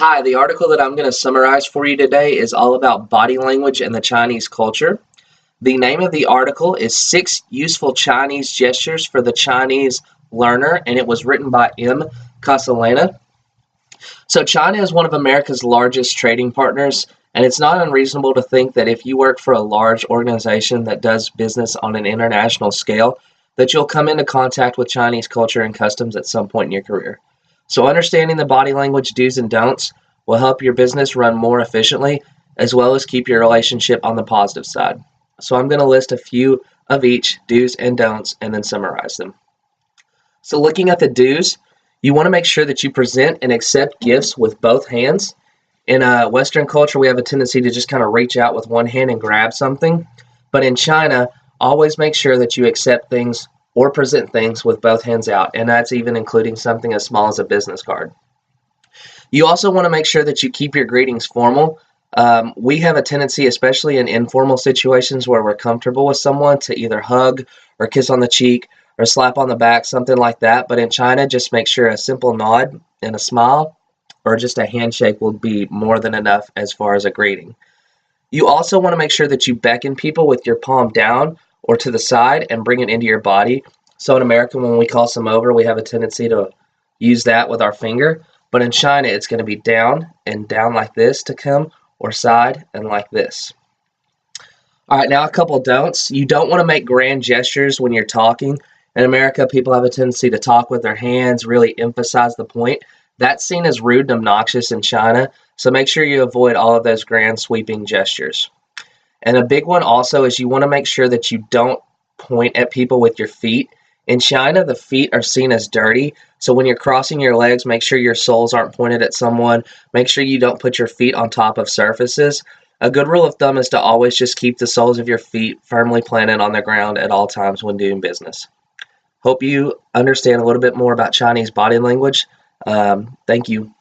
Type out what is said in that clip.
Hi, the article that I'm going to summarize for you today is all about body language and the Chinese culture. The name of the article is Six Useful Chinese Gestures for the Chinese Learner, and it was written by M. Castellana. So, China is one of America's largest trading partners, and it's not unreasonable to think that if you work for a large organization that does business on an international scale, that you'll come into contact with Chinese culture and customs at some point in your career. So, understanding the body language do's and don'ts will help your business run more efficiently, as well as keep your relationship on the positive side. So, I'm going to list a few of each do's and don'ts and then summarize them. So, looking at the do's, you want to make sure that you present and accept gifts with both hands. In Western culture, we have a tendency to just kind of reach out with one hand and grab something. But in China, always make sure that you accept things or present things with both hands out, and that's even including something as small as a business card. You also want to make sure that you keep your greetings formal. We have a tendency, especially in informal situations where we're comfortable with someone, to either hug or kiss on the cheek or slap on the back, something like that. But in China, just make sure a simple nod and a smile or just a handshake will be more than enough as far as a greeting. You also want to make sure that you beckon people with your palm down or to the side and bring it into your body. So in America, when we call some over, we have a tendency to use that with our finger. But in China, it's going to be down and down like this to come, or side and like this. All right, now a couple don'ts. You don't want to make grand gestures when you're talking. In America, people have a tendency to talk with their hands, really emphasize the point. That's seen as rude and obnoxious in China, so make sure you avoid all of those grand sweeping gestures. And a big one also is you want to make sure that you don't point at people with your feet. In China, the feet are seen as dirty, so when you're crossing your legs, make sure your soles aren't pointed at someone. Make sure you don't put your feet on top of surfaces. A good rule of thumb is to always just keep the soles of your feet firmly planted on the ground at all times when doing business. Hope you understand a little bit more about Chinese body language. Thank you.